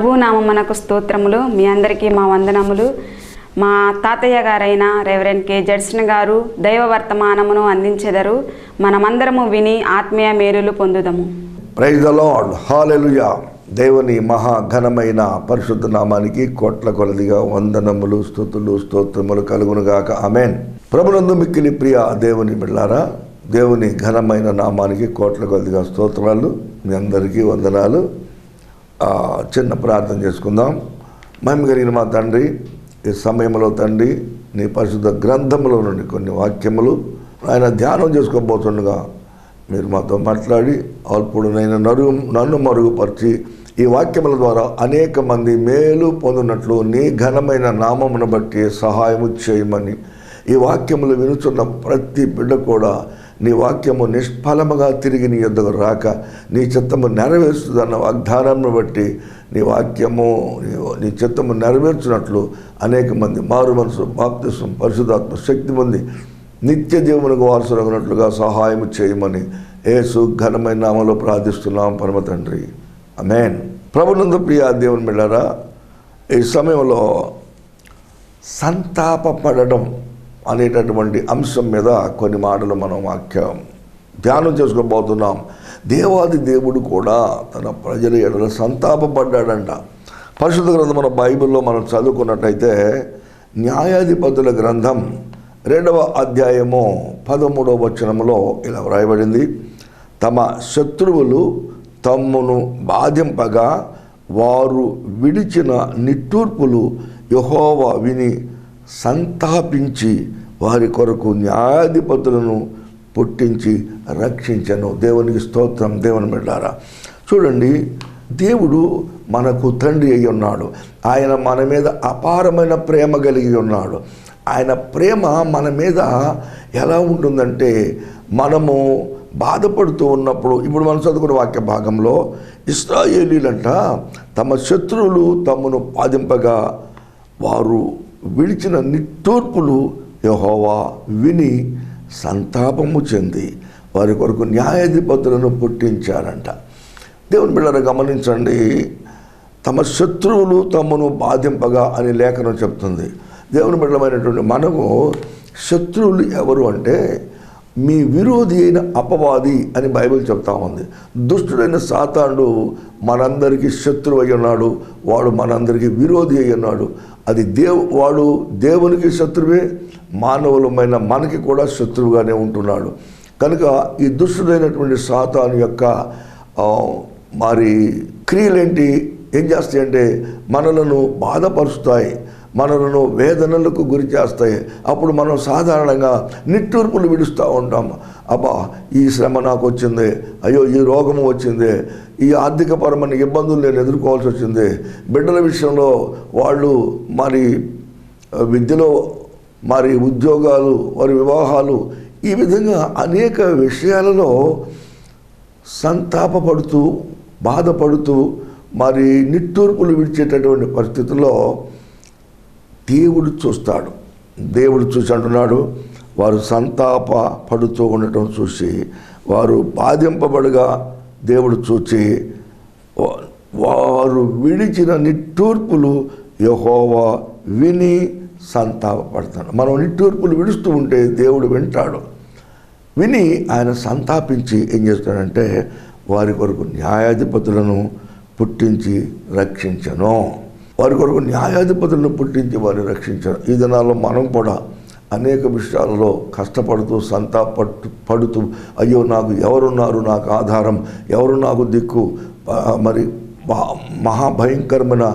ప్రభు నామమునకు స్తోత్రములు. మీ అందరికీ మా వందనములు. మా తాతయ్య గారైన రెవరెండ్ కె జడ్సన్ గారు దైవ వర్తమానమును అందించెదరు. మనమందరము విని ఆత్మీయ మేలులు పొందుదము. Praise the Lord. హల్లెలూయా. దేవుని మహా ఘనమైన పరిశుద్ధ నామానికి కోట్ల కొలదిగా వందనములు, స్తుతులు, స్తోత్రములు కలుగునుగాక. ఆమేన్. ప్రభునందు మిక్కిలి ప్రియ దేవుని బిడ్డలారా, దేవుని ఘనమైన నామానికి కోట్ల కొలదిగా స్తోత్రాలు. మీ అందరికీ వందనాలు. చిన్న ప్రార్థన చేసుకుందాం. మహిమ కలిగిన మా తండ్రి, ఈ సమయంలో తండ్రి నీ పరిశుద్ధ గ్రంథములో నుండి కొన్ని వాక్యములు ఆయన ధ్యానం చేసుకోబోతుండగా మీరు మాతో మాట్లాడి అల్పుడు నన్ను మరుగుపరిచి ఈ వాక్యముల ద్వారా అనేక మంది మేలు పొందినట్లు నీ ఘనమైన నామమును బట్టి సహాయము చేయమని, ఈ వాక్యములు వినుచున్న ప్రతి బిడ్డ కూడా నీ వాక్యము నిష్ఫలముగా తిరిగి నీ యొద్దకు రాక నీ చిత్తము నెరవేరుస్తుందన్న వాగ్దానాన్ని బట్టి నీ వాక్యము నీ చిత్తము నెరవేర్చినట్లు అనేక మంది మారు మనసు, బాప్తిస్మం, పరిశుద్ధాత్మ శక్తి పొంది నిత్య జీవమునకు వారసులగినట్లుగా సహాయం చేయమని యేసు ఘనమైన నామములో ప్రార్థిస్తున్నాం పరమ తండ్రి. ఆమేన్. ప్రభునందు ప్రియ దేవుని బిడ్డలారా, ఈ సమయంలో సంతాపపడడం అనేటటువంటి అంశం మీద కొన్ని మాటలు మనం వాక్యం ధ్యానం చేసుకోబోతున్నాం. దేవాది దేవుడు కూడా తన ప్రజల ఎడల సంతాపపడ్డాడంట. పరిశుద్ధ గ్రంథం మన బైబిల్లో మనం చదువుకున్నట్టయితే న్యాయాధిపతుల గ్రంథం 2వ అధ్యాయము 13వ వచనములో ఇలా వ్రాయబడింది. తమ శత్రువులు తమ్మును బాధింపగా వారు విడిచిన నిట్టూర్పులు యెహోవా విని సంతాపించి వారి కొరకు న్యాయాధిపతులను పుట్టించి రక్షించెను. దేవునికి స్తోత్రం. దేవుని బిడ్డలారా, చూడండి, దేవుడు మనకు తండ్రి అయి ఉన్నాడు. ఆయన మన మీద అపారమైన ప్రేమ కలిగి ఉన్నాడు. ఆయన ప్రేమ మన మీద ఎలా ఉంటుందంటే, మనము బాధపడుతూ ఉన్నప్పుడు, ఇప్పుడు మనం చదువుకున్న వాక్య భాగంలో ఇశ్రాయేలీలంట తమ శత్రువులు తమను బాధింపగా వారు విడిచిన నిట్టూర్పులు యెహోవా విని సంతాపము చెంది వారి కొరకు న్యాయాధిపతులను పుట్టించారంట. దేవుని బిడ్డలారా, గమనించండి, తమ శత్రువులు తమను బాధింపగా అని లేఖనం చెప్తుంది. దేవుని బిడ్డలమైనటువంటి మనము శత్రువులు ఎవరు అంటే మీ విరోధి అయిన అపవాది అని బైబిల్ చెప్తా ఉంది. దుష్టుడైన సాతానుడు మనందరికీ శత్రువు అయి ఉన్నాడు. వాడు మనందరికీ విరోధి అయి ఉన్నాడు. అది వాడు దేవునికి శత్రువే, మానవులమైన మనకి కూడా శత్రువుగానే ఉంటున్నాడు. కనుక ఈ దుష్టుడైనటువంటి సాతాను యొక్క మరి క్రియలేంటి, ఏం చేస్తాయంటే మనలను బాధపరుస్తాయి, మనలను వేదనలకు గురి చేస్తాయి. అప్పుడు మనం సాధారణంగా నిట్టూర్పులు విడుస్తూ ఉంటాం. అబ్బా, ఈ శ్రమ నాకు వచ్చింది, అయ్యో ఈ రోగము వచ్చింది, ఈ ఆర్థికపరమైన ఇబ్బందులు నేను ఎదుర్కోవాల్సి వచ్చింది, బిడ్డల విషయంలో వాళ్ళు మరి విద్యలో మరి ఉద్యోగాలు, వారి వివాహాలు, ఈ విధంగా అనేక విషయాలలో సంతాపపడుతూ బాధపడుతూ మరి నిట్టూర్పులు విడిచేటటువంటి పరిస్థితుల్లో దేవుడు చూస్తాడు. దేవుడు చూసి అంటున్నాడు, వారు సంతాప పడుతూ ఉండటం చూసి, వారు బాధింపబడగా దేవుడు చూచి వారు విడిచిన నిట్టూర్పులు యెహోవా విని సంతాపపడతాడు. మనం నిట్టూర్పులు విడుస్తూ ఉంటే దేవుడు వింటాడు. విని ఆయన సంతాపించి ఏం చేస్తాడంటే వారి కొరకు న్యాయాధిపతులను పుట్టించి రక్షించను. వారి కొరకు న్యాయాధిపతులను పుట్టించి వారిని రక్షించారు. ఈ దినాల్లో మనం కూడా అనేక విషయాలలో కష్టపడుతూ పడుతూ అయ్యో నాకు ఎవరున్నారు, నాకు ఆధారం ఎవరు, నాకు దిక్కు, మరి మహాభయంకరమైన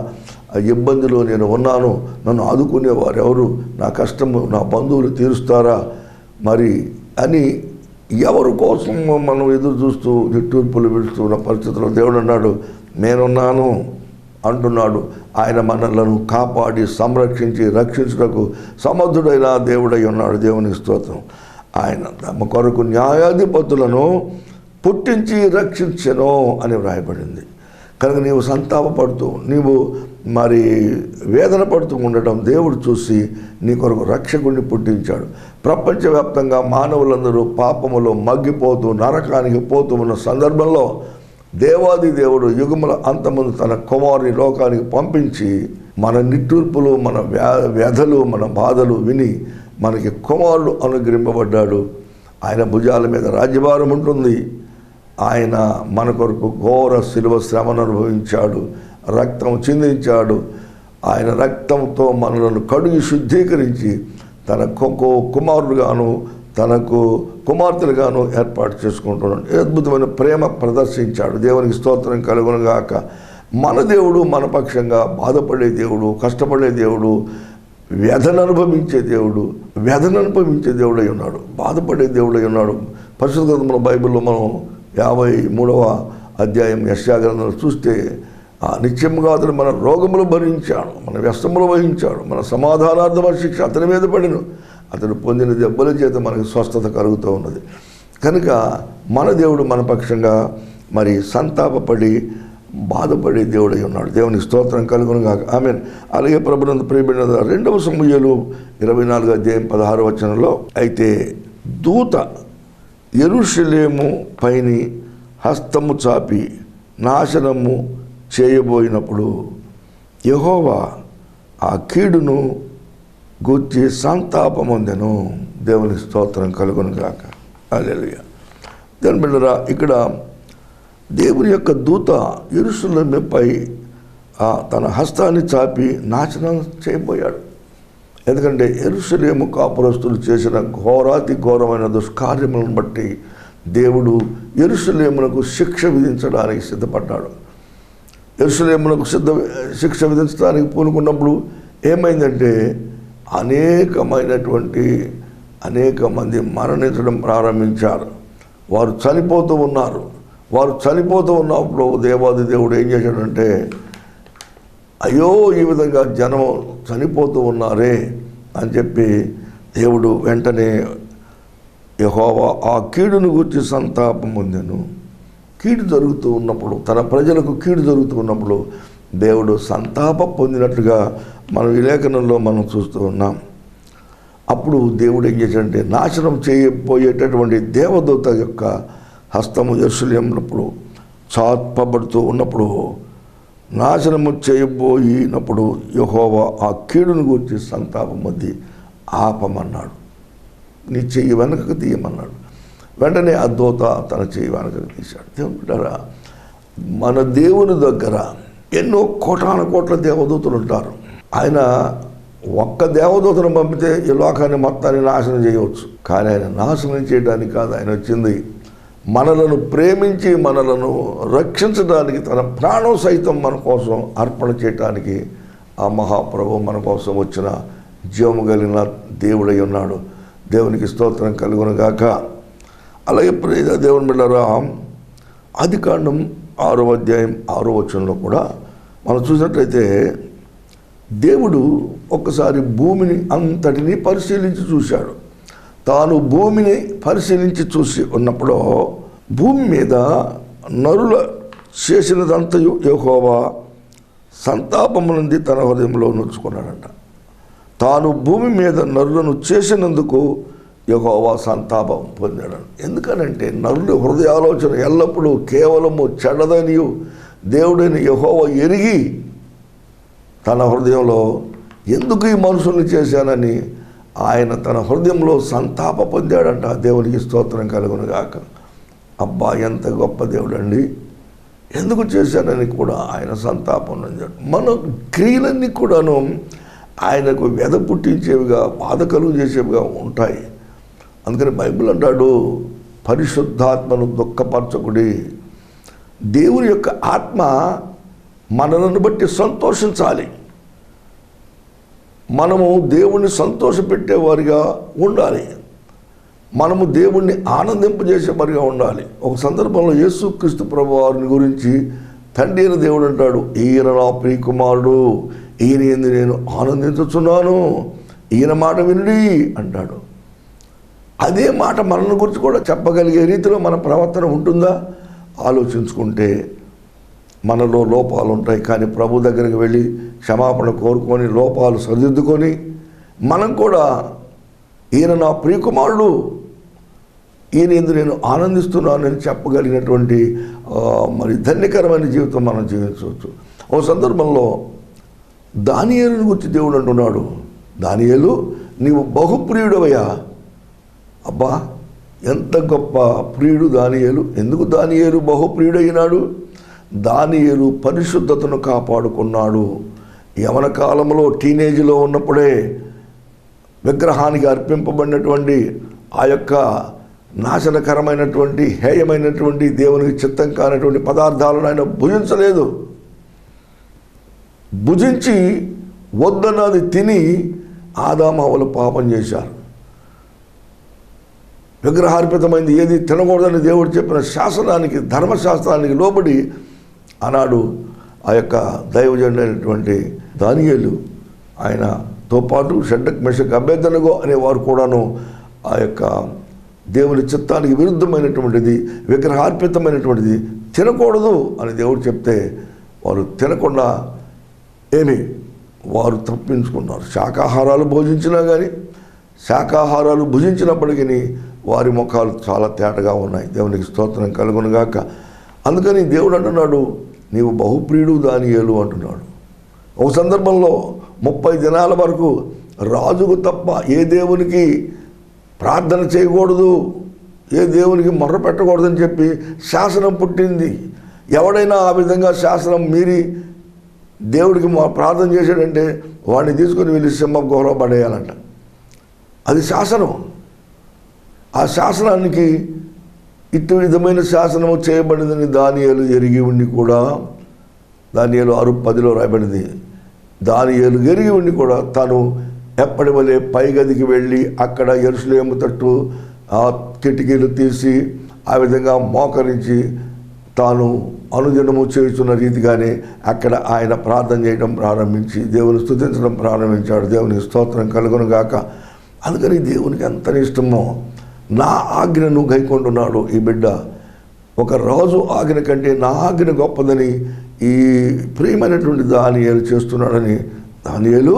ఇబ్బందిలో నేను ఉన్నాను, నన్ను ఆదుకునేవారు ఎవరు, నా కష్టము నా బంధువులు తీరుస్తారా మరి అని ఎవరి కోసం మనం ఎదురు చూస్తూ నిట్టూర్పులు విడుస్తున్న పరిస్థితుల్లో దేవుడు అన్నాడు, నేనున్నాను అంటున్నాడు. ఆయన మనలను కాపాడి సంరక్షించి రక్షించుటకు సమర్థుడైన దేవుడై ఉన్నాడు. దేవునికి స్తోత్రం. ఆయన తమ కొరకు న్యాయాధిపతులను పుట్టించి రక్షించెను అని వ్రాయబడింది. కనుక నీవు సంతాపపడుతూ నీవు మరి వేదన పడుతూ ఉండటం దేవుడు చూసి నీ కొరకు రక్షకుడిని పుట్టించాడు. ప్రపంచవ్యాప్తంగా మానవులందరూ పాపములో మగ్గిపోతూ నరకానికి పోతూ ఉన్న సందర్భంలో దేవాది దేవుడు యుగముల అంతమును తన కుమారుని లోకానికి పంపించి మన నిట్టూర్పులు, మన వ్యధలు, మన బాధలు విని మనకి కుమారుడు అనుగ్రహింపబడ్డాడు. ఆయన భుజాల మీద రాజ్యభారం ఉంటుంది. ఆయన మన కొరకు ఘోర శిలువ శ్రమను అనుభవించాడు, రక్తం చిందించాడు. ఆయన రక్తంతో మనలను కడుగి శుద్ధీకరించి తన కుమారుడుగాను తనకు కుమార్తెలుగాను ఏర్పాటు చేసుకుంటున్నాడు. అద్భుతమైన ప్రేమ ప్రదర్శించాడు. దేవునికి స్తోత్రం కలుగునుగాక. మన దేవుడు మన పక్షంగా బాధపడే దేవుడు, కష్టపడే దేవుడు, వ్యధను అనుభవించే దేవుడై ఉన్నాడు, బాధపడే దేవుడై ఉన్నాడు. పరిశుద్ధ గ్రంథంలో బైబిల్లో మనం 53వ అధ్యాయం యెషయా గ్రంథంలో చూస్తే నిత్యముగా అతడు మన రోగములు భరించాడు, మన వ్యసనములు వహించాడు, మన సమాధానార్థమైన శిక్ష అతని మీద పడిను, అతడు పొందిన దెబ్బల చేత మనకు స్వస్థత కలుగుతూ ఉన్నది. కనుక మన దేవుడు మన పక్షంగా మరి సంతాపపడి బాధపడే దేవుడై ఉన్నాడు. దేవునికి స్తోత్రం కలుగునుగాక. ఆమేన్. అలాగే ప్రభునందు ప్రియబడిన 2వ సమూయేలు 24వ అధ్యాయం 16వ వచనంలో, అయితే దూత యెరూషలేము పైని హస్తము చాపి నాశనము చేయబోయినప్పుడు యెహోవా ఆ కీడును గూర్చి సంతాపమొందెను. దేవునికి స్తోత్రం కలుగునుగాక. హల్లెలూయా. దేవుని బిడ్డలారా, ఇక్కడ దేవుని యొక్క దూత యెరూషలేముపై తన హస్తాన్ని చాపి నాశనం చేయబోయాడు. ఎందుకంటే యెరూషలేము కాపురస్తులు చేసిన ఘోరాతి ఘోరమైన దుష్కార్యములను బట్టి దేవుడు యెరూషలేమునకు శిక్ష విధించడానికి సిద్ధపడ్డాడు. యెరూషలేమునకు శిక్ష విధించడానికి పూనుకున్నప్పుడు ఏమైందంటే అనేక మంది మరణించడం ప్రారంభించారు. వారు చనిపోతూ ఉన్నారు. వారు చనిపోతూ ఉన్నప్పుడు దేవాది దేవుడు ఏం చేశాడంటే, అయ్యో ఈ విధంగా జనం చనిపోతూ ఉన్నారే అని చెప్పి దేవుడు వెంటనే యెహోవా ఆ కీడును గురించి సంతాపం పొందెను. కీడు జరుగుతూ ఉన్నప్పుడు, తన ప్రజలకు కీడు జరుగుతూ ఉన్నప్పుడు దేవుడు సంతాప పొందినట్లుగా మనం ఈ లేఖనంలో మనం చూస్తూ ఉన్నాం. అప్పుడు దేవుడు ఏం చేశాడంటే, నాశనం చేయబోయేటటువంటి దేవదూత యొక్క హస్తము యెరూషలేమునప్పుడు చాపబడుతూ ఉన్నప్పుడు, నాశనము చేయబోయినప్పుడు యెహోవా ఆ కీడును గురించి సంతాపం పొంది ఆపమన్నాడు. నీ చెయ్యి వెనకకు తీయమన్నాడు. వెంటనే ఆ దూత తన చెయ్యి వెనకకు తీశాడు. దేవుడారా, మన దేవుని దగ్గర ఎన్నో కోట్ల దేవదూతలు ఉంటారు. ఆయన ఒక్క దేవదూతను పంపితే ఈ లోకాన్ని మొత్తాన్ని నాశనం చేయవచ్చు. కానీ ఆయన నాశనం చేయడానికి కాదు ఆయన వచ్చింది, మనలను ప్రేమించి మనలను రక్షించడానికి, తన ప్రాణం సైతం మన కోసం అర్పణ చేయడానికి ఆ మహాప్రభు మన కోసం వచ్చిన జీవము కలిగిన దేవుడై ఉన్నాడు. దేవునికి స్తోత్రం కలుగునుగాక. అలాగే దేవుని బిడ్డలారా, ఆదికాండం 6వ అధ్యాయం 6వ వచనంలో కూడా మనం చూసినట్లయితే దేవుడు ఒక్కసారి భూమిని అంతటిని పరిశీలించి చూశాడు. తాను భూమిని పరిశీలించి చూసి ఉన్నప్పుడు భూమి మీద నరుల చేసినదంతయు యెహోవా సంతాపము నుండి తన హృదయంలో ఉంచుకున్నాడంట. తాను భూమి మీద నరులను చేసినందుకు యెహోవా సంతాపం పొందాడు. ఎందుకనంటే నరుల హృదయాలోచన ఎల్లప్పుడూ కేవలము చెడ్డదనియు దేవుడైన యెహోవా ఎరిగి తన హృదయంలో ఎందుకు ఈ మనుషుల్ని చేశానని ఆయన తన హృదయంలో సంతాప పొందాడంట. దేవునికి స్తోత్రం కలుగునుగాక. అబ్బా, ఎంత గొప్ప దేవుడు అండి, ఎందుకు చేశానని కూడా ఆయన సంతాపం పొందాడు. మన క్రియలన్నీ కూడాను ఆయనకు వ్యధ పుట్టించేవిగా, బాధ కలుగు చేసేవిగా ఉంటాయి. అందుకని బైబిల్ అంటాడు, పరిశుద్ధాత్మను దుఃఖపరచకుడి. దేవుని యొక్క ఆత్మ మనలను బట్టి సంతోషించాలి. మనము దేవుణ్ణి సంతోషపెట్టేవారిగా ఉండాలి. మనము దేవుణ్ణి ఆనందింపజేసేవారిగా ఉండాలి. ఒక సందర్భంలో యేసుక్రీస్తు ప్రభువారిని గురించి తండ్రి అయిన దేవుడు అంటాడు, ఈయన నా ప్రియకుమారుడు, ఈయన యందు నేను ఆనందించుచున్నాను, ఈయన మాట వినుడి అంటాడు. అదే మాట మనల్ని గురించి కూడా చెప్పగలిగే రీతిలో మన ప్రవర్తన ఉంటుందా? ఆలోచించుకుంటే మనలో లోపాలు ఉంటాయి. కానీ ప్రభు దగ్గరికి వెళ్ళి క్షమాపణ కోరుకొని లోపాలు సరిదిద్దుకొని మనం కూడా ఈయన నా ప్రియకుమారుడు, ఈయన ఎందు నేను ఆనందిస్తున్నానని చెప్పగలిగినటువంటి మరి ధన్యకరమైన జీవితం మనం జీవించవచ్చు. ఓ సందర్భంలో దానియేలుని గురించి దేవుడు అంటున్నాడు, దానియేలు నీవు బహుప్రియుడవయ్యా. అబ్బా, ఎంత గొప్ప ప్రియుడు దానియేలు. ఎందుకు దానియేలు బహుప్రియుడైనాడు? దానియేలు పరిశుద్ధతను కాపాడుకున్నాడు. యవన కాలంలో టీనేజ్లో ఉన్నప్పుడే విగ్రహానికి అర్పింపబడినటువంటి ఆ యొక్క నాశనకరమైనటువంటి హేయమైనటువంటి దేవునికి చిత్తం కానటువంటి పదార్థాలను ఆయన భుజించలేదు. భుజించి వద్దన్నది తిని ఆదామవ్వలు పాపం చేశారు. విగ్రహార్పితమైంది ఏది తినకూడదని దేవుడు చెప్పిన శాసనానికి, ధర్మశాస్త్రానికి లోబడి ఆనాడు ఆ యొక్క దైవజనుడైనటువంటి దానియేలు ఆయనతో పాటు షడ్రక్ మెషక్ అబేద్నెగో అనేవారు కూడాను ఆ యొక్క దేవుని చిత్తానికి విరుద్ధమైనటువంటిది, విగ్రహార్పితమైనటువంటిది తినకూడదు అని దేవుడు చెప్తే వారు తినకుండా వారు తప్పించుకున్నారు. శాకాహారాలు భోజించినా కానీ, శాకాహారాలు భుజించినప్పటికీ వారి ముఖాలు చాలా తేటగా ఉన్నాయి. దేవునికి స్తోత్రం కలుగునుగాక. అందుకని దేవుడు అంటున్నాడు, నీవు బహుప్రియుడు దానియేలు అంటున్నాడు. ఒక సందర్భంలో 30 దినాల వరకు రాజుకు తప్ప ఏ దేవునికి ప్రార్థన చేయకూడదు, ఏ దేవునికి మొర్ర పెట్టకూడదని చెప్పి శాసనం పుట్టింది. ఎవడైనా ఆ విధంగా శాసనం మీరి దేవుడికి ప్రార్థన చేశాడంటే వాడిని తీసుకొని వెళ్ళి సింహం గుహలో పడేయాలంట. అది శాసనం. ఆ శాసనానికి ఇటు విధమైన శాసనము చేయబడిందని దానియేలు ఎరిగి ఉండి కూడా, దానియేలు 6:10 రాయబడింది, దానియేలు ఎరిగి ఉండి కూడా తాను ఎప్పటి వలె పైగదికి వెళ్ళి అక్కడ యెరూషలేము తట్టు ఆ కిటికీలు తీసి ఆ విధంగా మోకరించి తాను అనుదినము చేస్తున్న రీతిగానే అక్కడ ఆయన ప్రార్థన చేయడం ప్రారంభించి దేవుని స్తుతించడం ప్రారంభించాడు. దేవునికి స్తోత్రం కలుగునుగాక. అందుకని దేవునికి ఎంత ఇష్టమో నా ఆజ్ఞను గైకొంటున్నాడు ఈ బిడ్డ. ఒక రాజు ఆజ్ఞ కంటే నా ఆజ్ఞ గొప్పదని ఈ ప్రియమైనటువంటి దానియేలు చేస్తున్నాడని, దానియేలు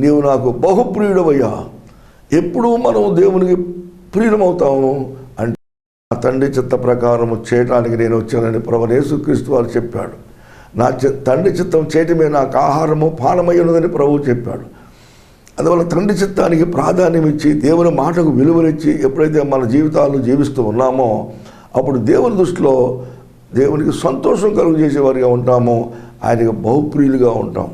నీవు నాకు బహుప్రియుడవయ్యా. ఎప్పుడు మనం దేవునికి ప్రియులమవుతాము అంటే నా తండ్రి చిత్త ప్రకారము చేయటానికి నేను వచ్చానని ప్రభువైన యేసుక్రీస్తు వారు చెప్పాడు. నా తండ్రి చిత్తం చేయటమే నాకు ఆహారము పానమై ఉన్నదని ప్రభువు చెప్పాడు. అందువల్ల తండ్రి చిత్తానికి ప్రాధాన్యం ఇచ్చి దేవుని మాటకు విలువనిచ్చి ఎప్పుడైతే మన జీవితాలు జీవిస్తూ ఉన్నామో అప్పుడు దేవుని దృష్టిలో దేవునికి సంతోషం కలుగు చేసేవారిగా ఉంటామో, ఆయనకు బహుప్రియులుగా ఉంటాం.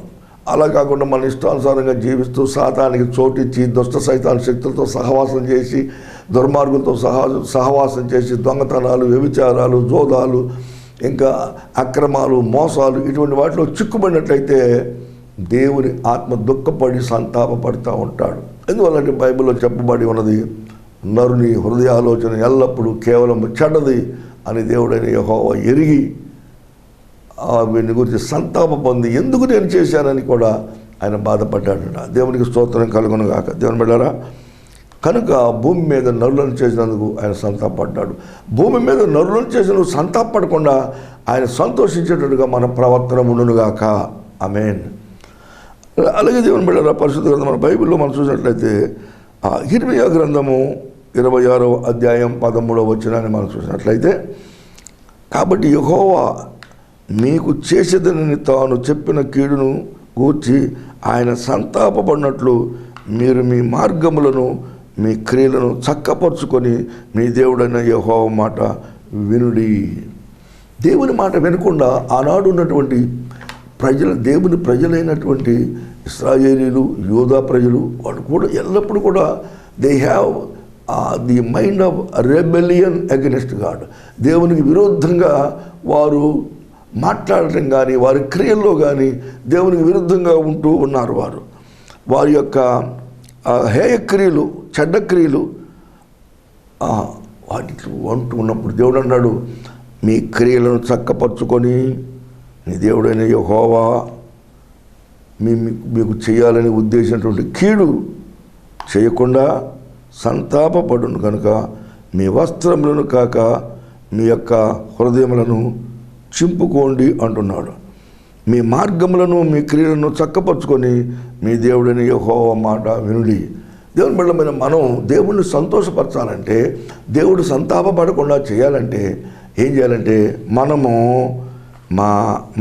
అలా కాకుండా మన ఇష్టానుసారంగా జీవిస్తూ సాతానికి చోటిచ్చి దుష్ట సైతాన్ శక్తులతో సహవాసం చేసి దుర్మార్గులతో సహవాసం చేసి దొంగతనాలు, వ్యభిచారాలు, జోదాలు, ఇంకా అక్రమాలు, మోసాలు ఇటువంటి వాటిలో చిక్కుబడినట్లయితే దేవుని ఆత్మ దుఃఖపడి సంతాపపడుతూ ఉంటాడు. ఎందువల్లంటే బైబిల్లో చెప్పబడి ఉన్నది, నరుని హృదయాలోచన ఎల్లప్పుడూ కేవలం చెడ్డది అని దేవుడైన యెహోవా ఎరిగి వీని గురించి సంతాప పొంది ఎందుకు నేను చేశానని కూడా ఆయన బాధపడ్డాడట. దేవునికి స్తోత్రం కలుగునుగాక. దేవుని బిడ్డలారా, కనుక భూమి మీద నరులను చేసినందుకు ఆయన సంతాపడ్డాడు. భూమి మీద నరులను చేసినందుకు సంతాపడకుండా ఆయన సంతోషించేటట్టుగా మన ప్రవర్తన ఉండునుగాక. ఆమేన్. అలాగే దేవుని బిడ్డలారా, పరిశుద్ధ గ్రంథం మన బైబిల్లో మనం చూసినట్లయితే యిర్మీయా గ్రంథము 26వ అధ్యాయం 13వ వచనాన్ని మనం చూసినట్లయితే, కాబట్టి యెహోవా మీకు చేసేదనని తాను చెప్పిన కీడును గూర్చి ఆయన సంతాపపడినట్లు మీరు మీ మార్గములను మీ క్రియలను చక్కపరుచుకొని మీ దేవుడైన యెహోవా మాట వినుడి. దేవుని మాట వినకుండా ఆనాడు ఉన్నటువంటి దేవుని ప్రజలైనటువంటి ఇశ్రాయేలీలు, యూదా ప్రజలు వాళ్ళు కూడా ఎల్లప్పుడూ కూడా they have the mind of rebellion against God. దేవునికి విరుద్ధంగా వారు మాట్లాడటం కానీ వారి క్రియల్లో కానీ దేవునికి విరుద్ధంగా ఉంటూ ఉన్నారు. వారి యొక్క హేయ క్రియలు, చెడ్డ క్రియలు వాటిలో అంటూ ఉన్నప్పుడు దేవుడు అన్నాడు, మీ క్రియలను చక్కపరుచుకొని నీ దేవుడైన యెహోవా మీకు చేయాలని ఉద్దేశించినటువంటి కీడు చేయకుండా సంతాపపడును కనుక మీ వస్త్రములను కాక మీ యొక్క హృదయములను చింపుకోండి అంటున్నాడు. మీ మార్గములను మీ క్రియలను చక్కపరుచుకొని మీ దేవుడైన యెహోవా మాట వినుడి. దేవుని బిడ్డలమైన మనం దేవుణ్ణి సంతోషపరచాలంటే, దేవుడు సంతాపపడకుండా చేయాలంటే ఏం చేయాలంటే, మనము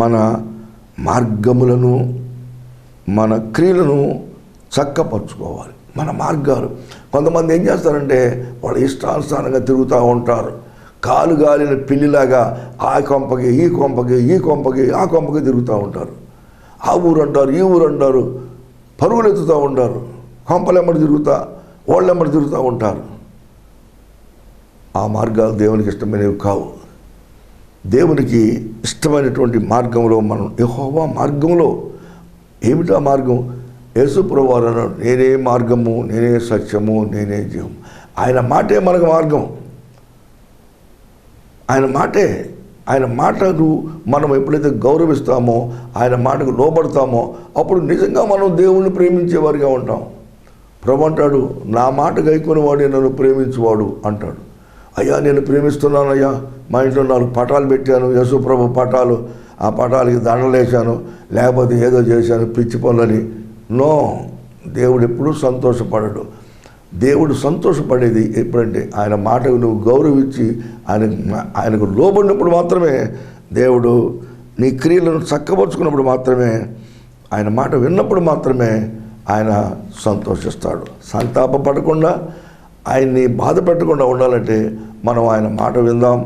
మన మార్గములను, మన క్రియలను చక్కపరుచుకోవాలి. మన మార్గాలు. కొంతమంది ఏం చేస్తారంటే వాళ్ళు ఇష్టానుసారంగా తిరుగుతూ ఉంటారు. కాలు గాలిన పిల్లిలాగా ఆ కొంపకి ఈ కొంపకి ఈ కొంపకి ఆ కొంపకి తిరుగుతూ ఉంటారు. ఆ ఊరు అంటారు, ఈ ఊరు అంటారు, పరుగులు ఎత్తుతూ ఉంటారు. కొంపలెమ్మడి తిరుగుతా, వాళ్ళెమ్మడి తిరుగుతూ ఉంటారు. ఆ మార్గాలు దేవునికి ఇష్టమైనవి కావు. దేవునికి ఇష్టమైనటువంటి మార్గంలో మనం యెహోవా మార్గంలో, ఏమిటా మార్గం? యేసుప్రభువు వారు అన్నాడు, నేనే మార్గము, నేనే సత్యము, నేనే జీవం. ఆయన మాటే మనకు మార్గం. ఆయన మాటను మనం ఎప్పుడైతే గౌరవిస్తామో, ఆయన మాటకు లోబడతామో, అప్పుడు నిజంగా మనం దేవుణ్ణి ప్రేమించేవారిగా ఉంటాం. ప్రభు అంటాడు, నా మాట గైకొనేవాడే నన్ను ప్రేమించేవాడు అంటాడు. అయ్యా నేను ప్రేమిస్తున్నానయ్యా, మా ఇంట్లో 4 పటాలు పెట్టాను, యేసుప్రభు పటాలు, ఆ పటాలకి దండలేశాను, లేకపోతే ఏదో చేశాను పిచ్చి పనులని. నో, దేవుడు ఎప్పుడూ సంతోషపడడు. దేవుడు సంతోషపడేది ఎప్పుడంటే ఆయన మాటకు నువ్వు గౌరవించి ఆయనకు లోబడినప్పుడు మాత్రమే, దేవుడు నీ క్రియలను చక్కబరుచుకున్నప్పుడు మాత్రమే, ఆయన మాట విన్నప్పుడు మాత్రమే ఆయన సంతోషిస్తాడు. సంతాపపడకుండా, ఆయన్ని బాధ పెట్టకుండా ఉండాలంటే మనం ఆయన మాట విందాం,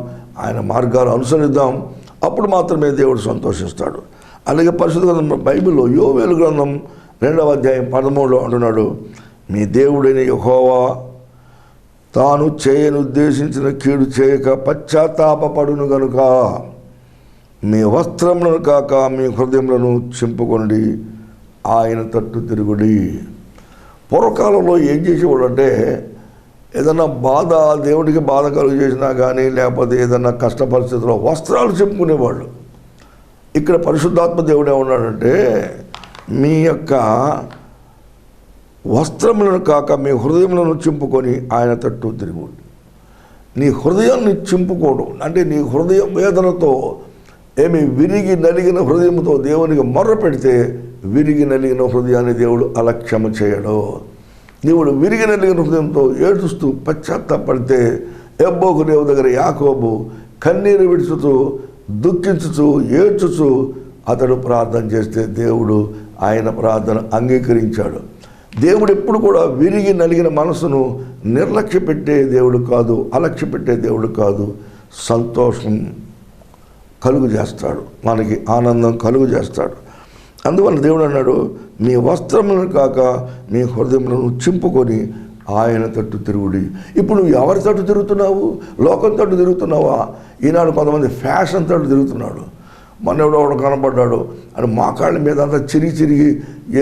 ఆయన మార్గాలు అనుసరిద్దాం. అప్పుడు మాత్రమే దేవుడు సంతోషిస్తాడు. అలాగే పరిశుద్ధ గ్రంథం బైబిల్లో యోవేలు గ్రంథం 2వ అధ్యాయం 13లో అంటున్నాడు, మీ దేవుడైన యెహోవా తాను చేయనుద్దేశించిన కీడు చేయక పశ్చాత్తాపపడును గనుక మీ వస్త్రములను కాక మీ హృదయములను చింపుకొండి, ఆయన తట్టు తిరుగుడి. పూర్వకాలంలో ఏం చేసేవాడు అంటే, ఏదన్నా బాధ, దేవుడికి బాధ కలుగు చేసినా కానీ, లేకపోతే ఏదన్నా కష్ట పరిస్థితుల్లో వస్త్రాలు చింపుకునేవాళ్ళు. ఇక్కడ పరిశుద్ధాత్మ దేవుడు ఏమన్నాడంటే, మీ యొక్క వస్త్రములను కాక మీ హృదయములను చింపుకొని ఆయన తట్టు తిరుగుడి. నీ హృదయాన్ని చింపుకోవడం అంటే, నీ హృదయం వేదనతో విరిగి నలిగిన హృదయంతో దేవునికి మొర్ర పెడితే, విరిగి నలిగిన హృదయాన్ని దేవుడు అలక్ష్యము చేయడు. దేవుడు విరిగి నలిగిన హృదయంతో ఏడుస్తూ పశ్చాత్తాపడితే, యెబ్బోకు దేవుని దగ్గర యాకోబు కన్నీరు విడుచుతూ, దుఃఖించుచు, ఏడ్చుచు అతడు ప్రార్థన చేస్తే దేవుడు ఆయన ప్రార్థన అంగీకరించాడు. దేవుడు ఎప్పుడు కూడా విరిగి నలిగిన మనసును నిర్లక్ష్య పెట్టే దేవుడు కాదు, అలక్ష్య పెట్టే దేవుడు కాదు. సంతోషం కలుగు చేస్తాడు, మనకి ఆనందం కలుగు చేస్తాడు. అందువల్ల దేవుడు అన్నాడు, మీ వస్త్రములను కాక మీ హృదయములను చింపుకొని ఆయన తట్టు తిరుగుడి. ఇప్పుడు నువ్వు ఎవరి తట్టు తిరుగుతున్నావు? లోకం తట్టు తిరుగుతున్నావా? ఈనాడు కొంతమంది ఫ్యాషన్ తట్టు తిరుగుతున్నాడు. మొన్న ఎవడో కనపడ్డాడు, అని మోకాళ్ళ మీద అంతా చిరిగి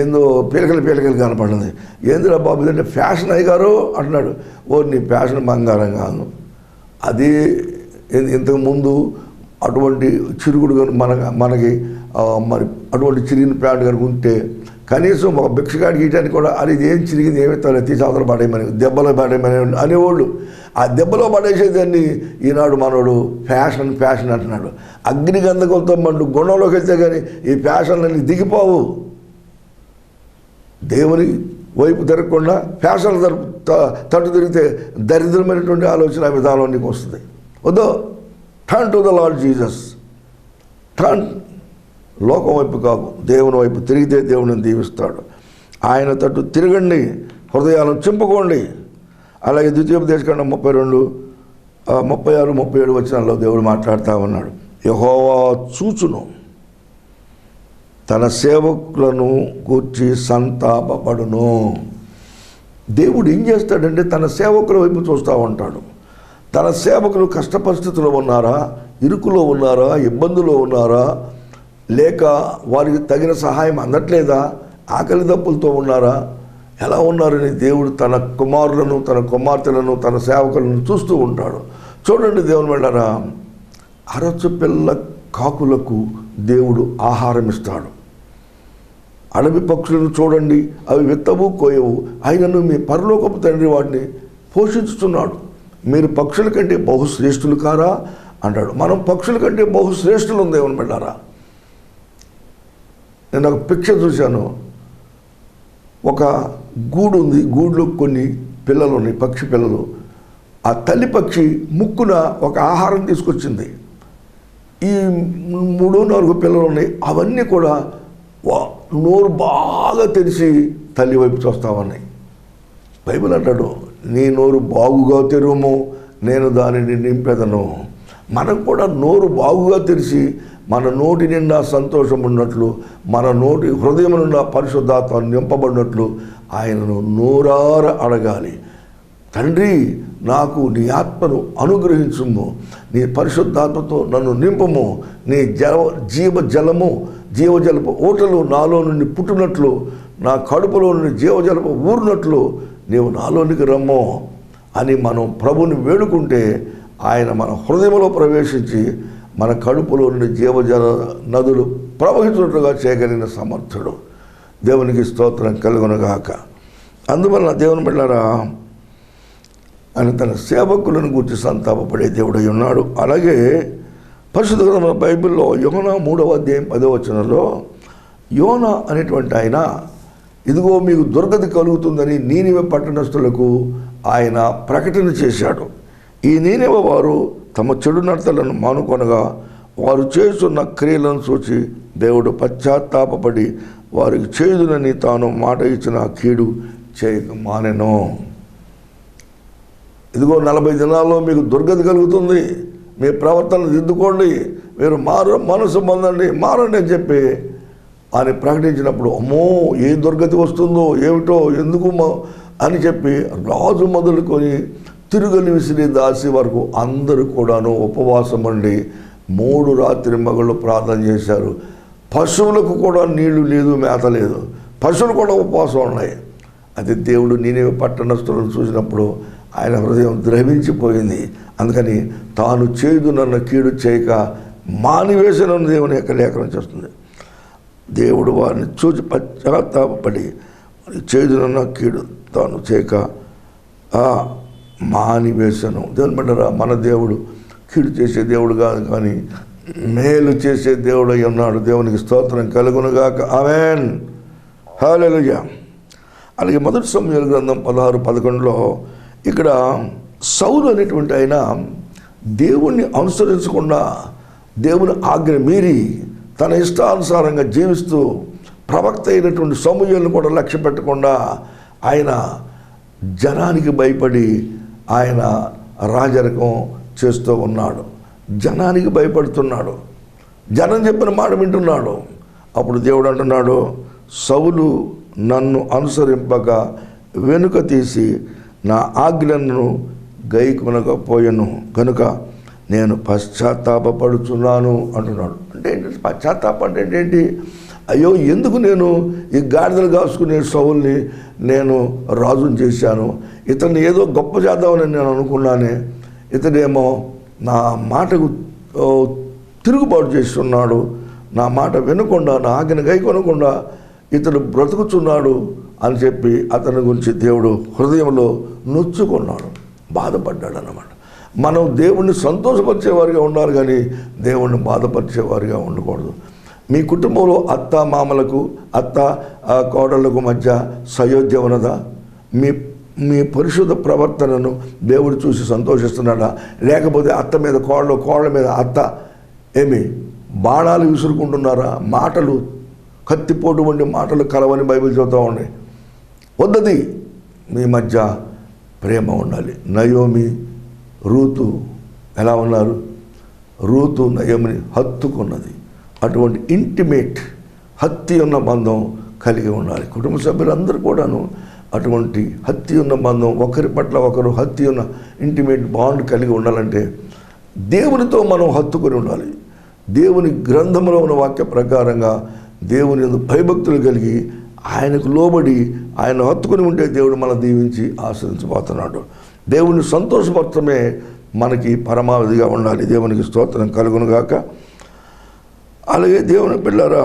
ఏందో పీలకలు కనపడింది. ఏందిరా బాబు ఇదంటే ఫ్యాషన్ అయ్యారు అంటున్నాడు. ఓ నీ ఫ్యాషన్ బంగారం కాదు అది. ఇంతకుముందు అటువంటి చిరుగుడు మనకి మరి అటువంటి చిరిగిన ప్యాంటు కనుక ఉంటే కనీసం ఒక భిక్షగాడికి ఇయటానికి కూడా అది ఏం చిరిగింది, ఏమైతే తీసి అవతల పడేయమని, దెబ్బలో పడేయమని అనేవాళ్ళు. ఆ దెబ్బలో పడేసేదాన్ని ఈనాడు మనోడు ఫ్యాషన్ అంటున్నాడు. అగ్నిగంధకంతో మండు గుణంలోకి వెళ్తే కానీ ఈ ఫ్యాషన్లన్నీ దిగిపోవు. దేవుని వైపు తిరగకుండా ఫ్యాషన్ తట్టు తిరిగితే దరిద్రమైనటువంటి ఆలోచన విధానం నీకు వస్తుంది. వద్దు, turn to the lord Jesus. Turn, లోకం వైపు కాదు, దేవుని వైపు తిరిగితే దేవుని దీవిస్తాడు. ఆయన తట్టు తిరగండి, హృదయాలను చింపుకోండి. అలాగే ద్వితీయోపదేశకాండం 32, 36, 37 వచనాల్లో దేవుడు మాట్లాడుతూ ఉన్నాడు. యెహోవా చూచును, తన సేవకులను గూర్చి సంతాపపడును. దేవుడు ఏం చేస్తాడంటే తన సేవకుల వైపు చూస్తూ ఉంటాడు. తన సేవకులు కష్ట పరిస్థితుల్లో ఉన్నారా, ఇరుకులో ఉన్నారా, ఇబ్బందుల్లో ఉన్నారా, లేక వారికి తగిన సహాయం అందట్లేదా, ఆకలి దప్పులతో ఉన్నారా, ఎలా ఉన్నారని దేవుడు తన కుమారులను, తన కుమార్తెలను, తన సేవకులను చూస్తూ ఉంటాడు. చూడండి దేవుని వెళ్ళారా, అరచు పిల్ల కాకులకు దేవుడు ఆహారం ఇస్తాడు. అడవి పక్షులను చూడండి, అవి విత్తవు కోయవు, అయినను మీ పరలోకపు తండ్రి వాటిని పోషించుతున్నాడు. మీరు పక్షుల కంటే బహుశ్రేష్ఠులు కారా అంటాడు. మనం పక్షుల కంటే బహుశ్రేష్ఠులు ఉంది దేవుని వెళ్ళారా. నేను ఒక పిక్చర్ చూశాను. ఒక గూడు ఉంది, గూడులో కొన్ని పిల్లలు ఉన్నాయి, పక్షి పిల్లలు. ఆ తల్లి పక్షి ముక్కున ఒక ఆహారం తీసుకొచ్చింది. ఈ 3-4 పిల్లలు ఉన్నాయి, అవన్నీ కూడా నోరు బాగా తెరిచి తల్లి వైపు చూస్తా ఉన్నాయి. బైబిల్ అంటాడు, నీ నోరు బాగుగా తెరుము, నేను దానిని నింపెదను. మనకు కూడా నోరు బాగుగా తెరిచి మన నోటి నిండా సంతోషం ఉన్నట్లు, మన నోటి హృదయం నిండా పరిశుద్ధాత్మ నింపబడినట్లు ఆయనను నోరార అడగాలి. తండ్రి, నాకు నీ ఆత్మను అనుగ్రహించుము, నీ పరిశుద్ధాత్మతో నన్ను నింపము, నీ జీవజలపు ఊటలు నాలో నుండి పుట్టినట్లు, నా కడుపులో నుండి జీవజలపు ఊరినట్లు నీవు నాలోనికి రమ్ము అని మనం ప్రభుని వేడుకుంటే ఆయన మన హృదయంలో ప్రవేశించి మన కడుపులో నుండి జీవజల నదులు ప్రవహించినట్లుగా చేయగలిగిన సమర్థుడు. దేవునికి స్తోత్రం కలుగునుగాక. అందువలన దేవుని బిడ్డలారా, ఆయన తన సేవకులను గురించి సంతాపపడే దేవుడై ఉన్నాడు. అలాగే పరిశుద్ధ గ్రంథమైన బైబిల్లో యోనా 3వ అధ్యాయం 10వ వచనంలో యోనా అనేటువంటి ఆయన, ఇదిగో మీకు దుర్గతి కలుగుతుందని నీనివే పట్టణస్థులకు ఆయన ప్రకటన చేశాడు. ఈ నీనివే వారు తమ చెడు నడతలను మానుకొనగా వారు చేస్తున్న క్రియలను చూచి దేవుడు పశ్చాత్తాపపడి వారికి చేయుదునని తాను మాట ఇచ్చిన కీడు చేయక మానెను. ఇదిగో 40 దినాల్లో మీకు దుర్గతి కలుగుతుంది, మీ ప్రవర్తన దిద్దుకోండి, మీరు మనసు పొందండి, మారండి అని చెప్పి అని ప్రకటించినప్పుడు, అమ్మో ఏ దుర్గతి వస్తుందో ఏమిటో ఎందుకు అని చెప్పి రాజు మొదలుకొని తిరుగలి విసిరి దాసి వరకు అందరూ కూడాను ఉపవాసం ఉండి 3 రాత్రి మగళ్ళు ప్రార్థన చేశారు. పశువులకు కూడా నీళ్లు లేదు, మేత లేదు, పశువులు కూడా ఉపవాసం ఉన్నాయి. అది దేవుడు నీనివే పట్టణస్థులను చూసినప్పుడు ఆయన హృదయం ద్రవించిపోయింది. అందుకని తాను చేయుదునన్న కీడు చేయక మానివేశనని దేవుని యొక్క లేఖనం చేస్తుంది. దేవుడు వారిని చూచి పశ్చాత్తాపపడి చేయుదునన్న కీడు తాను చేయక మానివేశను. దేవుని బిడ్డలారా, మన దేవుడు కీడు చేసే దేవుడు కాదు, కానీ మేలు చేసే దేవుడు అయి ఉన్నాడు. దేవునికి స్తోత్రం కలుగునుగాక. ఆమేన్, హల్లెలూయా. అలాగే 1 సమూయేలు గ్రంథం 16:11లో ఇక్కడ సౌలు అనేటువంటి ఆయన దేవుణ్ణి అనుసరించకుండా దేవుని ఆజ్ఞ మీరి తన ఇష్టానుసారంగా జీవిస్తూ ప్రవక్త అయినటువంటి సమూయేలును కూడా లక్ష్య పెట్టకుండా ఆయన జనానికి భయపడి ఆయన రాజరికం చేస్తూ ఉన్నాడు. జనానికి భయపడుతున్నాడు, జనం చెప్పిన మాట వింటున్నాడు. అప్పుడు దేవుడు అంటున్నాడు, సౌలు నన్ను అనుసరింపక వెనుక తీసి నా ఆజ్ఞలను గైకొనకపోయెను కనుక నేను పశ్చాత్తాపపడుచున్నాను అంటున్నాడు. అంటే ఏంటి పశ్చాత్తాపం? అంటే ఏంటి? అయ్యో, ఎందుకు నేను ఈ గాడిదలు కాసుకునే సౌల్ని నేను రాజుని చేశాను, ఇతన్ని ఏదో గొప్ప చేద్దామని నేను అనుకున్నానే, ఇతడేమో నా మాటకు తిరుగుబాటు చేస్తున్నాడు, నా మాట వినకుండా నా ఆజ్ఞ గైకొనకుండా ఇతడు బ్రతుకుతున్నాడు అని చెప్పి అతని గురించి దేవుడు హృదయంలో నొచ్చుకున్నాడు, బాధపడ్డాడు అన్నమాట. మనం దేవుణ్ణి సంతోషపరిచేవారిగా ఉండాలి, కానీ దేవుణ్ణి బాధపరిచేవారిగా ఉండకూడదు. మీ కుటుంబంలో అత్త మామలకు, అత్త కోడళ్లకు మధ్య సయోధ్య ఉన్నదా? మీ పరిశుద్ధ ప్రవర్తనను దేవుడు చూసి సంతోషిస్తున్నాడా? లేకపోతే అత్త మీద కోడలు, కోడల మీద అత్త ఏమి బాణాలు విసురుకుంటున్నారా? మాటలు కత్తిపోటు వంటి మాటలు కలవని బైబిల్ చదువుతూ ఉన్నాయి. వద్దది, మీ మధ్య ప్రేమ ఉండాలి. నయోమి రూతు ఎలా ఉన్నారు? రూతు నయోమిని హత్తుకున్నది. అటువంటి ఇంటిమేట్ హత్తి ఉన్న బంధం కలిగి ఉండాలి. కుటుంబ సభ్యులందరూ కూడాను అటువంటి హత్తి ఉన్న బంధం, ఒకరి పట్ల ఒకరు హత్తి ఉన్న ఇంటిమేట్ బాండ్ కలిగి ఉండాలంటే దేవునితో మనం హత్తుకొని ఉండాలి. దేవుని గ్రంథంలో ఉన్న వాక్య ప్రకారంగా దేవుని యందు భయభక్తులు కలిగి ఆయనకు లోబడి ఆయన హత్తుకొని ఉంటే దేవుడు మనం దీవించి ఆశ్రయించబోతున్నాడు. దేవుని సంతోషపరచమే మనకి పరమావధిగా ఉండాలి. దేవునికి స్తోత్రం కలుగునుగాక. అలాగే దేవుని పిల్లరా,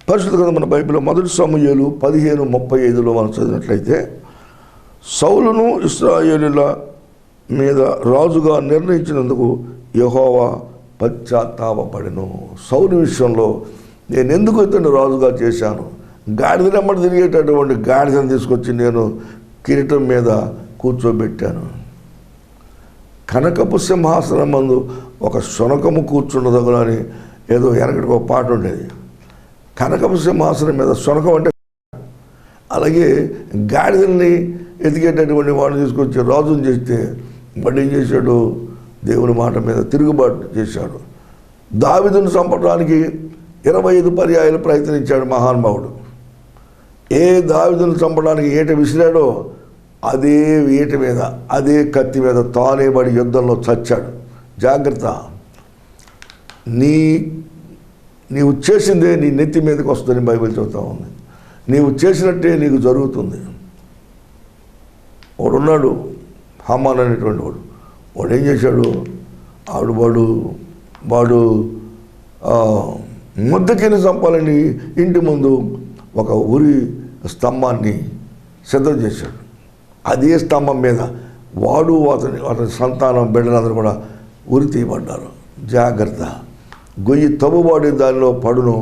పరిశుద్ధ గ్రంథమైన బైబిల్లో 1 సమూయేలు 15:35లో మనం చదివినట్లయితే, సౌలును ఇశ్రాయేలీయుల మీద రాజుగా నిర్ణయించినందుకు యెహోవా పశ్చాత్తాపపడెను. సౌలు విషయంలో నేను ఎందుకు ఇతన్ని రాజుగా చేశాను, గాడిద నెమ్మడి తిరిగేటటువంటి గాడిదను తీసుకొచ్చి నేను కిరీటం మీద కూర్చోబెట్టాను. కనకపు సింహాసనం మందు ఒక శునకము కూర్చుండదగును అని ఏదో వెనకటికి ఒక పాట ఉండేది. కనకపు సింహాసనం మీద శునకం అంటే అలాగే గాడిదల్ని ఎతికేటటువంటి వాడిని తీసుకొచ్చి రాజుని చేస్తే వాడు ఏం చేశాడు? దేవుని మాట మీద తిరుగుబాటు చేశాడు. దావీదును చంపడానికి 25 పర్యాయాలు ప్రయత్నించాడు మహానుభావుడు. ఏ దావీదును చంపడానికి ఈట విసిరాడో అదే ఈట మీద అదే కత్తి మీద తానే పడి యుద్ధంలో చచ్చాడు. జాగ్రత్త, నీవు చేసిందే నీ నెత్తి మీదకి వస్తుందని బైబిల్ చెబుతా ఉంది. నీవు చేసినట్టే నీకు జరుగుతుంది. వాడున్నాడు హామాన్ అనేటువంటి వాడు ఏం చేశాడు? వాడు ముద్దకిని చంపాలని ఇంటి ముందు ఒక ఉరి స్తంభాన్ని సిద్ధం చేశాడు. అదే స్తంభం మీద వాడు అతని సంతానం బిడ్డలందరూ కూడా ఉరి తీయబడ్డారు. జాగ్రత్త, గొయ్యి తవ్వుబాడి దానిలో పడును,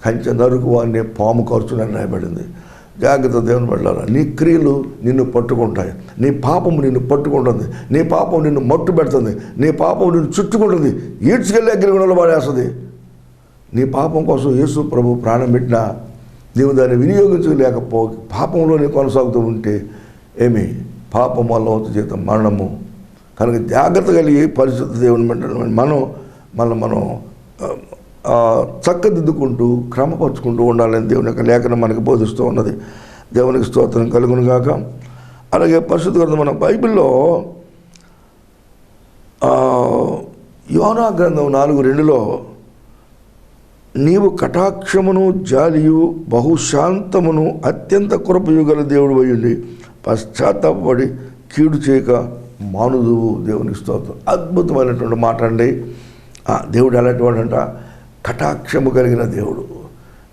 కంచె నరుకు వాడిని పాము ఖర్చునని రాయబడింది. జాగ్రత్త దేవుని బిడ్డలారా, నీ క్రియలు నిన్ను పట్టుకుంటాయి. నీ పాపము నిన్ను పట్టుకుంటుంది. నీ పాపం నిన్ను మట్టు పెడుతుంది. నీ పాపం నిన్ను చుట్టుకుంటుంది. ఈడ్చుకెళ్ళి అగ్నిగుణంలో పడేస్తుంది. నీ పాపం కోసం యేసు ప్రభు ప్రాణం పెట్టినా నీవు దాన్ని వినియోగించలేకపో పాపంలోనే కొనసాగుతూ ఉంటే ఏమి? పాపం వల్ల అవుతు జీతం మరణము. కనుక జాగ్రత్త కలిగి పరిశుద్ధ దేవుని మనం చక్కదిద్దుకుంటూ క్రమపరుచుకుంటూ ఉండాలని దేవుని యొక్క లేఖనం మనకు బోధిస్తూ ఉన్నది. దేవునికి స్తోత్రం కలుగును గాక. అలాగే పరిశుద్ధ గ్రంథం మన బైబిల్లో యోనా గ్రంథం 4:2లో నీవు కటాక్షమును జాలియు బహుశాంతమును అత్యంత కృపయు గల దేవుడు అయ్యుండి పశ్చాత్తాపడి కీడు చేయక మానుదువు. దేవునికి స్తోత్రం. అద్భుతమైనటువంటి మాట అండి. దేవుడు ఎలాంటి వాడంట? కటాక్షము కలిగిన దేవుడు.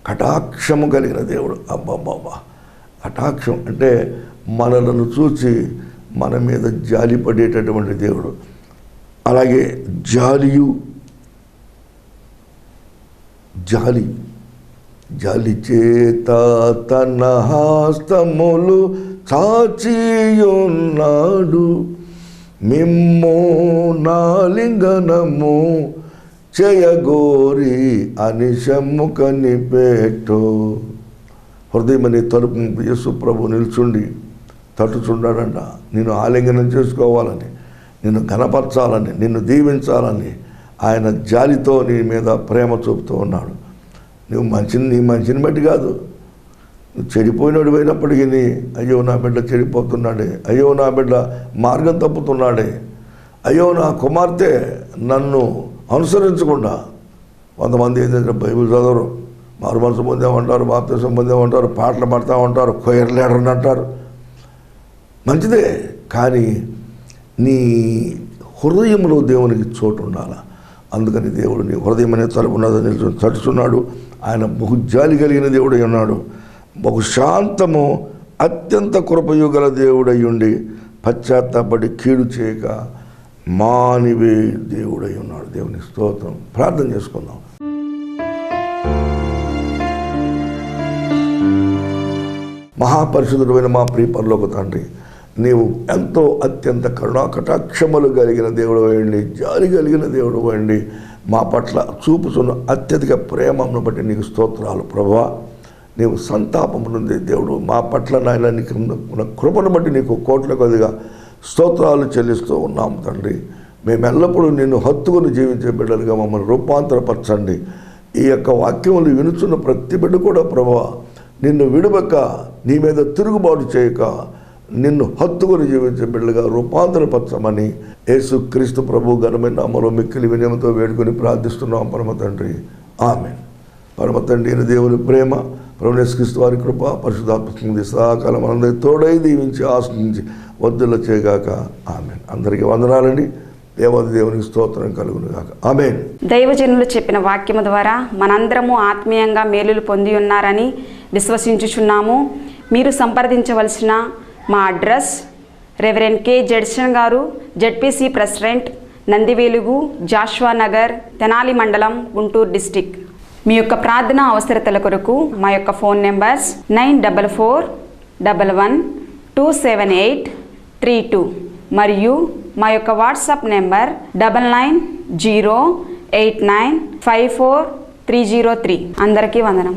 కటాక్షము కలిగిన దేవుడు. అబ్బాబ్బాబ్బా, కటాక్షం అంటే మనలను చూసి మన మీద జాలి పడేటటువంటి దేవుడు. అలాగే జాలి చేత తన హస్తములు చాచియున్నాడు. మిమ్ము నాలింగనము చేయగోరి అనిశము కనిపెట్టు. హృదయమని తలుపు యేసు ప్రభు నిల్చుండి తట్టుచున్నాడంట. నిన్ను ఆలింగనం చేసుకోవాలని, నిన్ను ఘనపరచాలని, నిన్ను దీవించాలని ఆయన జాలితో నీ మీద ప్రేమ చూపుతూ ఉన్నాడు. నీ మంచిని బట్టి కాదు. నువ్వు చెడిపోయినాడు అయినప్పటికీ అయ్యో నా బిడ్డ చెడిపోతున్నాడే, అయ్యో నా బిడ్డ మార్గం తప్పుతున్నాడే, అయ్యో నా కుమార్తె నన్ను అనుసరించకుండా. కొంతమంది ఏంటంటే బైబిల్ చదవరు, మారు మనసు పొందామంటారు, బాప్తిసం పొందామంటారు, పాటలు పాడుతూ ఉంటారు, కొయర్ లీడర్ని అంటారు. మంచిదే, కానీ నీ హృదయంలో దేవునికి చోటు ఉండాలి. అందుకని దేవుడు నీ హృదయం అనే తలుపున్నదని తడుచున్నాడు. ఆయన బహుజాలి కలిగిన దేవుడై ఉన్నాడు. బహుశాంతము అత్యంత కృపయు గల దేవుడై ఉండి పశ్చాత్తాపడి కీడు చేయక మానివే దేవుడై ఉన్నాడు. దేవుని స్తోత్రం. ప్రార్థన చేసుకుందాం. మహాపరిశుద్ధుడైన మా ప్రియ పరలోక తండ్రి, నీవు ఎంతో అత్యంత కరుణా కటాక్షములు కలిగిన దేవుడు అయ్యండి, జాలి కలిగిన దేవుడు అయ్యండి. మా పట్ల చూపుతున్న అత్యధిక ప్రేమను బట్టి నీకు స్తోత్రాలు ప్రభువా. నీవు సంతాపము నుండి దేవుడు మా పట్ల నాయన నీకు ఉన్న కృపను బట్టి నీకు కోట్ల కొద్దిగా స్తోత్రాలు చెల్లిస్తూ ఉన్నాం తండ్రి. మేము ఎల్లప్పుడూ నిన్ను హత్తుకుని జీవించే బిడ్డలుగా మమ్మల్ని రూపాంతరపరచండి. ఈ యొక్క వాక్యములు వినుచున్న ప్రతి బిడ్డ కూడా ప్రభువా నిన్ను విడువక, నీ మీద తిరుగుబాటు చేయక, నిన్ను హత్తుకుని జీవించే బిడ్డలుగా రూపాంతరపరచమని యేసుక్రీస్తు ప్రభు ఘనమైన నామములో మిక్కిలి వినయంతో వేడుకొని ప్రార్థిస్తున్నాం పరమ తండ్రి. ఆమేన్. పరమ తండ్రి అయిన దేవుని ప్రేమ, ప్రభువు యేసుక్రీస్తు వారి కృప, పరిశుద్ధాత్మ సదాకాలం మనందరి తోడై దీవించి ఆశ్రయించి వర్ధిల్ల చేయగాక. ఆమేన్. అందరికీ వందనాలండి. దేవాది దేవునికి స్తోత్రం కలుగును గాక. ఆమేన్. దైవజనులు చెప్పిన వాక్యము ద్వారా మనందరము ఆత్మీయంగా మేలులు పొంది ఉన్నారని విశ్వసించుచున్నాము. మీరు సంప్రదించవలసిన మా అడ్రస్ రెవరెండ్ కె జడ్సన్ గారు, జడ్పీసీ ప్రెసిడెంట్, నందివేలుగు, జాషువా నగర్, తెనాలి మండలం, గుంటూరు డిస్టిక్. మీ యొక్క ప్రార్థన అవసరతల కొరకు మా యొక్క ఫోన్ నెంబర్స్ 9441178232 మరియు మా యొక్క వాట్సాప్ నెంబర్ 9908954303. అందరికీ వందనం.